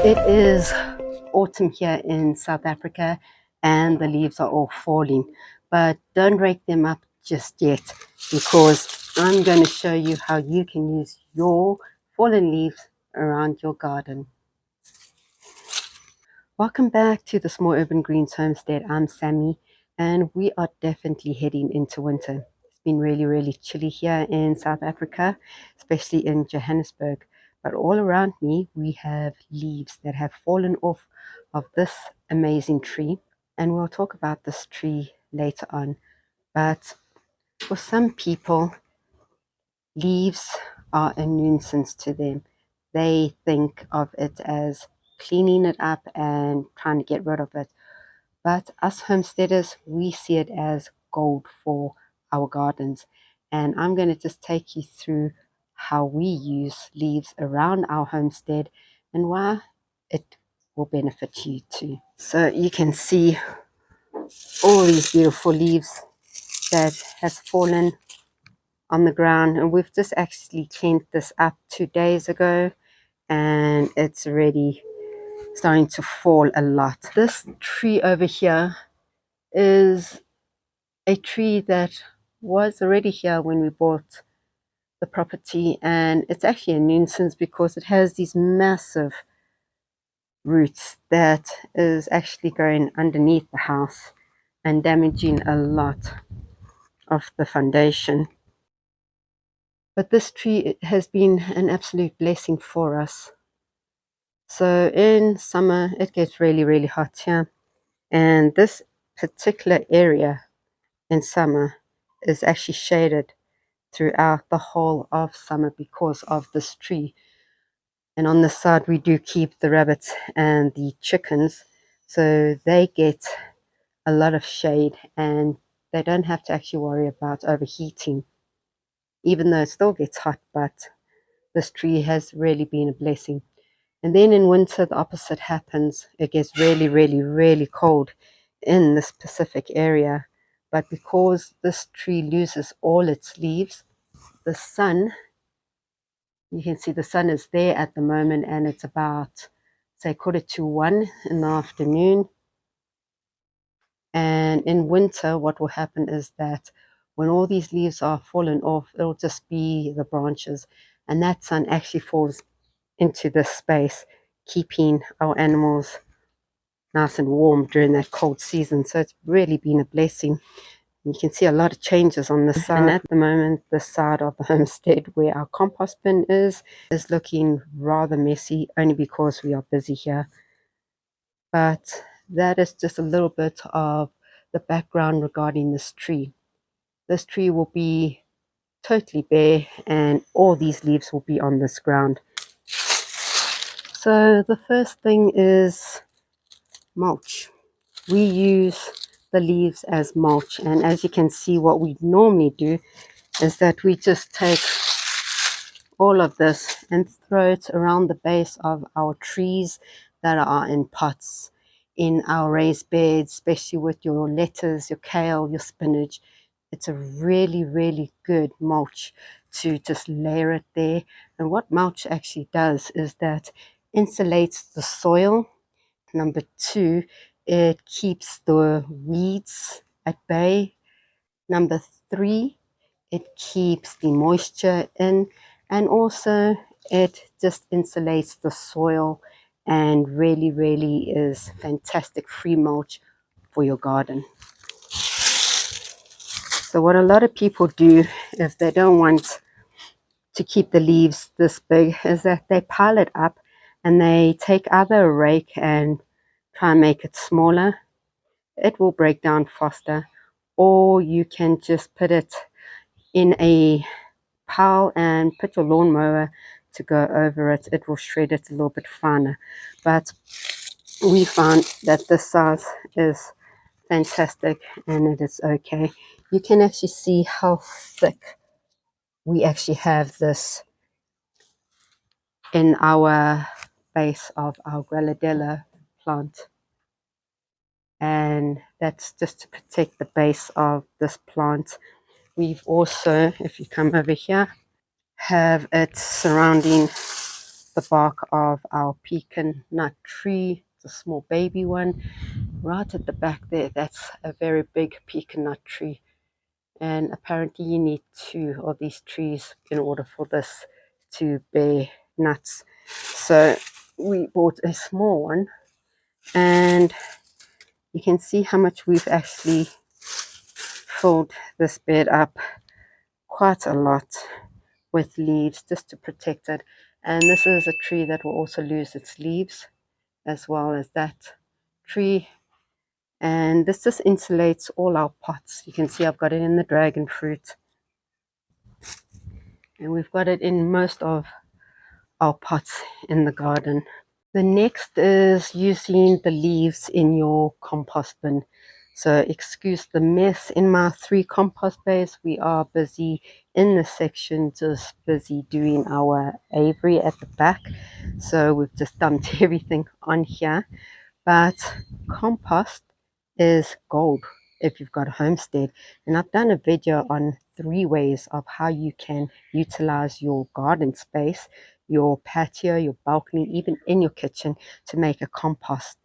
It is autumn here in South Africa and the leaves are all falling, but don't rake them up just yet because I'm going to show you how you can use your fallen leaves around your garden. Welcome back to the Small Urban Greens Homestead. I'm Sammy and we are definitely heading into winter. It's been really chilly here in South Africa, especially in Johannesburg. But all around me, we have leaves that have fallen off of this amazing tree. And we'll talk about this tree later on. But for some people, leaves are a nuisance to them. They think of it as cleaning it up and trying to get rid of it. But us homesteaders, we see it as gold for our gardens. And I'm going to just take you through how we use leaves around our homestead and why it will benefit you too. So you can see all these beautiful leaves that has fallen on the ground, and we've just actually cleaned this up 2 days ago and it's already starting to fall a lot. This tree over here is a tree that was already here when we bought the property, and it's actually a nuisance because it has these massive roots that is actually going underneath the house and damaging a lot of the foundation. But this tree has been an absolute blessing for us. So in summer it gets really hot here, and this particular area in summer is actually shaded throughout the whole of summer because of this tree. And on the side we do keep the rabbits and the chickens, so they get a lot of shade and they don't have to actually worry about overheating, even though it still gets hot. But this tree has really been a blessing. And then in winter the opposite happens. It gets really cold in this Pacific area, but because this tree loses all its leaves, the sun, you can see the sun is there at the moment, and it's about, say, 1:45 in the afternoon. And in winter what will happen is that when all these leaves are fallen off, it'll just be the branches, and that sun actually falls into this space, keeping our animals nice and warm during that cold season. So it's really been a blessing. You can see a lot of changes on this side. And at the moment, the side of the homestead where our compost bin is looking rather messy, only because we are busy here. But that is just a little bit of the background regarding this tree. This tree will be totally bare and all these leaves will be on this ground. So the first thing is mulch. We use the leaves as mulch, and as you can see, what we normally do is that we just take all of this and throw it around the base of our trees that are in pots, in our raised beds, especially with your lettuce, your kale, your spinach. It's a really good mulch to just layer it there. And what mulch actually does is that insulates the soil. Number two, it keeps the weeds at bay. Number three, it keeps the moisture in, and also it just insulates the soil and really is fantastic free mulch for your garden. So what a lot of people do if they don't want to keep the leaves this big is that they pile it up and they take either a rake and try and make it smaller. It will break down faster, or you can just put it in a pile and put your lawnmower to go over it. It will shred it a little bit finer. But we found that this size is fantastic and it is okay. You can actually see how thick we actually have this in our base of our granadilla plant, and that's just to protect the base of this plant. We've also, if you come over here, have it surrounding the bark of our pecan nut tree. It's a small baby one. Right at the back there, that's a very big pecan nut tree. And apparently you need 2 of these trees in order for this to bear nuts. So we bought a small one, and you can see how much we've actually filled this bed up, quite a lot, with leaves just to protect it. And this is a tree that will also lose its leaves as well as that tree. And this just insulates all our pots. You can see I've got it in the dragon fruit, and we've got it in most of our pots in the garden. The next is using the leaves in your compost bin. So excuse the mess in my 3 compost bays. We are busy in this section, just busy doing our aviary at the back. So we've just dumped everything on here. But compost is gold if you've got a homestead. And I've done a video on 3 ways of how you can utilize your garden space, your patio, your balcony, even in your kitchen, to make a compost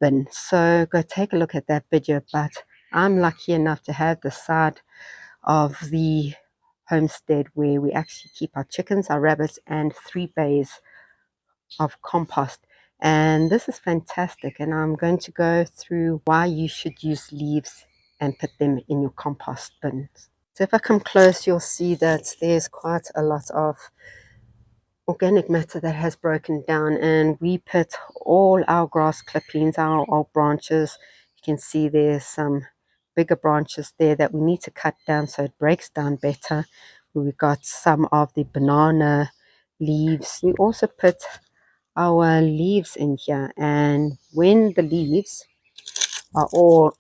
bin. So go take a look at that video. But I'm lucky enough to have the side of the homestead where we actually keep our chickens, our rabbits, and 3 bays of compost. And this is fantastic, and I'm going to go through why you should use leaves and put them in your compost bins. So if I come close, you'll see that there's quite a lot of organic matter that has broken down, and we put all our grass clippings, our old branches. You can see there's some bigger branches there that we need to cut down so it breaks down better. We've got some of the banana leaves. We also put our leaves in here, and when the leaves are all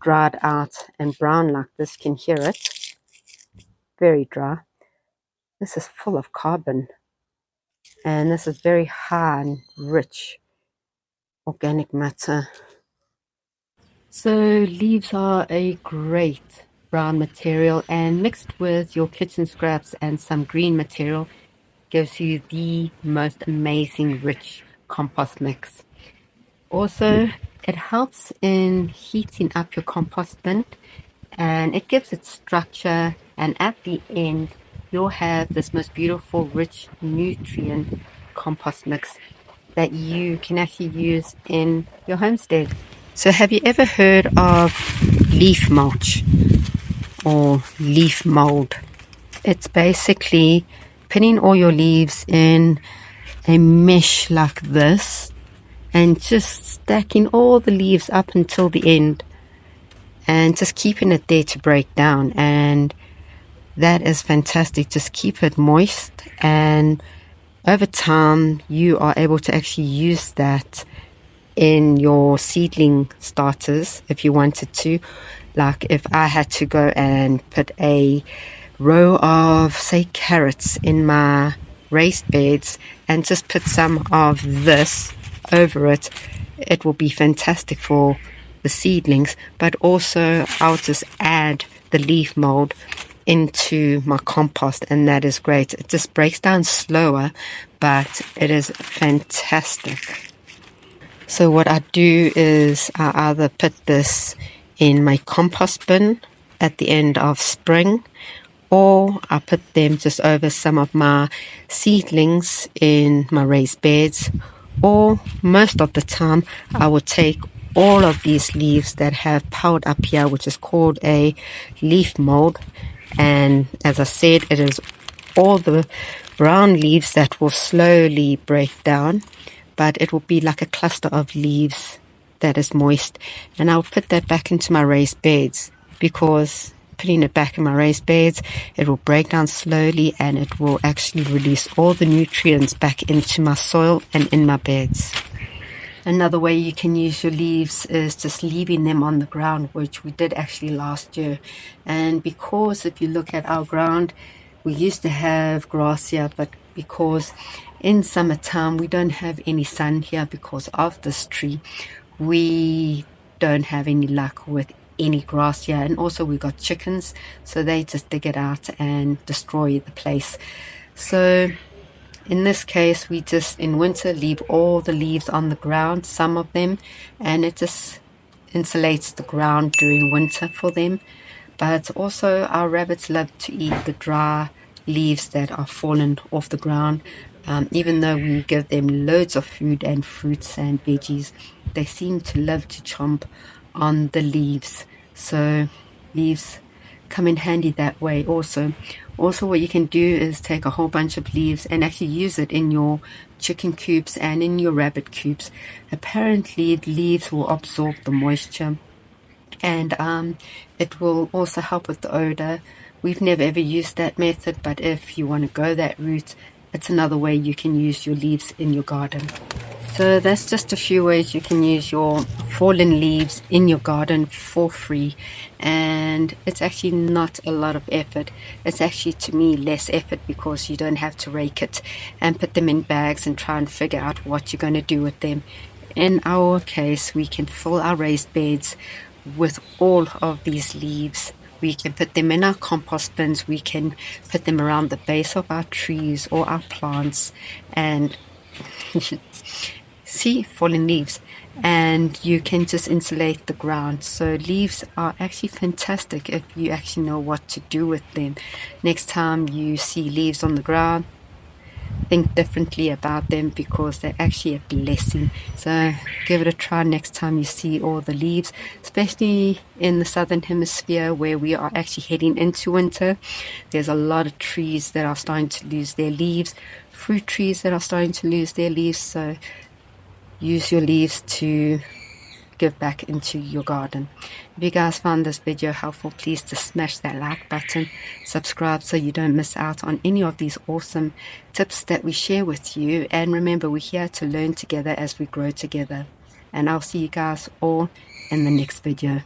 dried out and brown like this, you can hear it, very dry. This is full of carbon, and this is very high and rich organic matter. So leaves are a great brown material, and mixed with your kitchen scraps and some green material gives you the most amazing rich compost mix. Also, it helps in heating up your compost bin, and it gives it structure, and at the end you'll have this most beautiful rich nutrient compost mix that you can actually use in your homestead. So have you ever heard of leaf mulch or leaf mold? It's basically putting all your leaves in a mesh like this and just stacking all the leaves up until the end and just keeping it there to break down. And that is fantastic. Just keep it moist, and over time you are able to actually use that in your seedling starters if you wanted to. Like if I had to go and put a row of, say, carrots in my raised beds and just put some of this over it, it will be fantastic for the seedlings. But also I'll just add the leaf mold into my compost, and that is great. It just breaks down slower, but it is fantastic. So what I do is I either put this in my compost bin at the end of spring, or I put them just over some of my seedlings in my raised beds, or most of the time I will take all of these leaves that have piled up here, which is called a leaf mold. And as I said, it is all the brown leaves that will slowly break down, but it will be like a cluster of leaves that is moist. And I'll put that back into my raised beds, because putting it back in my raised beds, it will break down slowly and it will actually release all the nutrients back into my soil and in my beds. Another way you can use your leaves is just leaving them on the ground, which we did actually last year. And because if you look at our ground, we used to have grass here, but because in summertime we don't have any sun here because of this tree, we don't have any luck with any grass here. And also we got chickens, so they just dig it out and destroy the place. So In this case, we just in winter leave all the leaves on the ground, some of them, and it just insulates the ground during winter for them. But also our rabbits love to eat the dry leaves that are fallen off the ground. Even though we give them loads of food and fruits and veggies, they seem to love to chomp on the leaves. So leaves come in handy that way also. Also, what you can do is take a whole bunch of leaves and actually use it in your chicken coops and in your rabbit coops. Apparently, leaves will absorb the moisture, and it will also help with the odor. We've never ever used that method, but if you want to go that route, it's another way you can use your leaves in your garden. So that's just a few ways you can use your fallen leaves in your garden for free, and it's actually not a lot of effort. It's actually, to me, less effort because you don't have to rake it and put them in bags and try and figure out what you're going to do with them. In our case, we can fill our raised beds with all of these leaves. We can put them in our compost bins, we can put them around the base of our trees or our plants, and see, fallen leaves, and you can just insulate the ground. So leaves are actually fantastic if you actually know what to do with them. Next time you see leaves on the ground, think differently about them because they're actually a blessing. So give it a try next time you see all the leaves, especially in the southern hemisphere where we are actually heading into winter. There's a lot of trees that are starting to lose their leaves, fruit trees that are starting to lose their leaves. So use your leaves to give back into your garden. If you guys found this video helpful, please just smash that like button, subscribe so you don't miss out on any of these awesome tips that we share with you. And remember, we're here to learn together as we grow together. And I'll see you guys all in the next video.